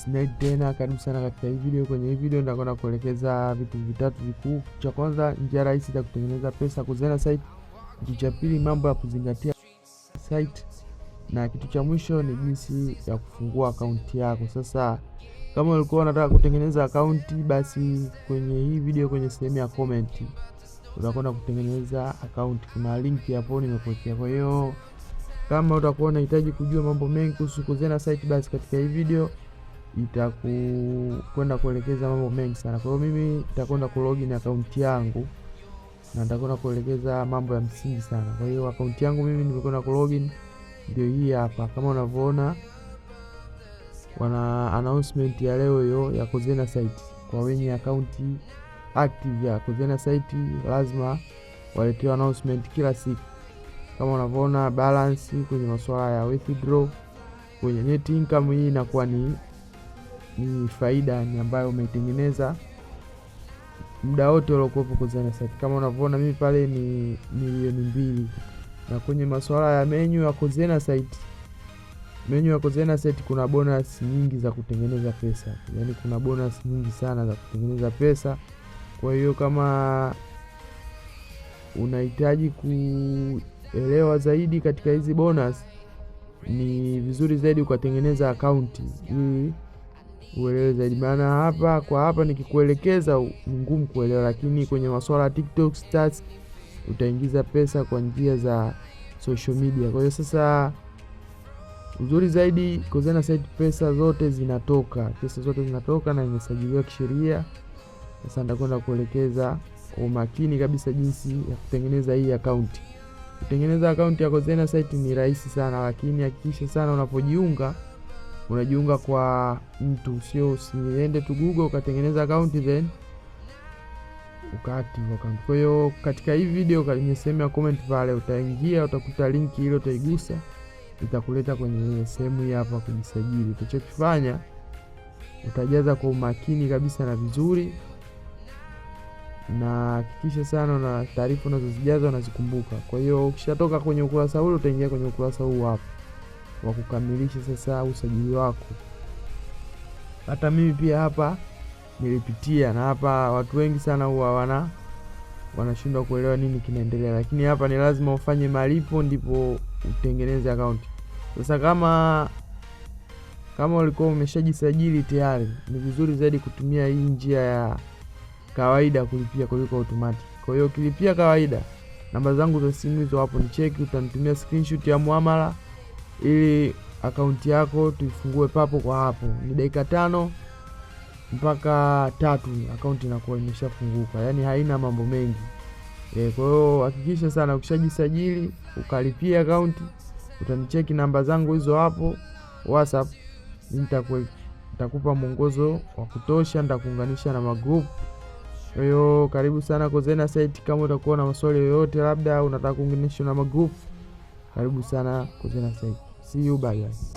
Sned tena, karibu sana katika hii video. Kwenye hii video nitakwenda kuelekeza vitu vitatu vikuu. Cha kwanza, njia rahisi za kutengeneza pesa Kuzena site. Kitu cha pili, mambo ya kuzingatia site, na kitu cha mwisho ni jinsi ya kufungua akaunti yako. Sasa kama ulikuwa unataka kutengeneza akaunti, basi kwenye hii video kwenye sehemu ya comment utakwenda kutengeneza akaunti. Kuna link hapo nimekuwekea. Kwa hiyo kama utakuwa unahitaji kujua mambo mengi kuhusu Kuzena site, basi katika hii video itakwenda kuelekeza mambo mengi sana. Kwa hiyo mimi nitakwenda kulogin account yangu na nitakwenda kuelekeza mambo ya msingi sana. Kwa hiyo account yangu mimi nimekwenda kulogin, ndio hii hapa. Kama unavyoona wana announcement ya leo hiyo ya Kuzena site. Kwa wenye account active ya Kuzena site lazima waletewe announcement kila siku. Kama unavyoona balance kwenye masuala ya withdraw, kwenye net income, hii inakuwa ni faida ni ambayo umeitengeneza muda wote uliokuwa Kuzena site. Kama unavyoona mimi pale ni milioni 2. Na kwenye masuala ya menu ya Kuzena site, kuna bonus nyingi za kutengeneza pesa. Yaani kuna bonus nyingi sana za kutengeneza pesa. Kwa hiyo kama unahitaji kuelewa zaidi katika hizi bonus, ni vizuri zaidi ukatengeneza akaunti ili uelewe zaidi. Maana hapa nikikuelekeza ni ngumu kuelewa, lakini kwenye masuala ya TikTok stats utaingiza pesa kwa njia za social media. Kwa hiyo sasa uzuri zaidi Kuzena site, pesa zote zinatoka na imesajiliwa kisheria. Sasa nitakwenda kuelekeza kwa umakini kabisa jinsi ya kutengeneza hii akaunti. Kutengeneza akaunti ya Kuzena site ni rahisi sana, lakini hakikisha sana unajiunga kwa mtu, sio usiende tu Google ukatengeneza akaunti then ukaactive account. Kwa hiyo katika hii video kwenye sehemu ya comment pale utaingia, utakuta link ile, utaigusa, itakuleta kwenye sehemu hii hapa kujisajili. Utachokifanya utajaza kwa umakini kabisa na vizuri, na hakikisha sana na taarifa unazozijaza unazikumbuka. Kwa hiyo ukishatoka kwenye ukurasa ule utaingia kwenye ukurasa huu hapa wa kukamilisha sasa usajili wako. Hata mimi pia hapa nilipitia, na hapa watu wengi sana huwa wanashindwa kuelewa nini kinaendelea, lakini hapa ni lazima ufanye malipo ndipo utengeneze account. Sasa kama ulikuwa umeshajisajili tayari, ni vizuri zaidi kutumia hii njia ya kawaida kulipia kuliko automatic. Kwa hiyo ukilipia kawaida, namba zangu za simu hizo hapo ni cheki, utanitumia screenshot ya muamala ili akaunti yako tuifungue papo kwa hapo. Ni dakika 5 mpaka 3 akaunti inakuwa imeshafunguka, yani haina mambo mengi. Kwa hiyo hakikisha sana ukishajisajili ukalipia akaunti, utanicheki namba zangu hizo hapo WhatsApp, nitakupa mwongozo wa kutosha, nitakuunganisha na magroup. Kwa hiyo karibu sana Kuzena site. Kama utakuwa na maswali yoyote, labda unataka kuunganishwa na magroup, karibu sana Kuzena site. See you, bye guys.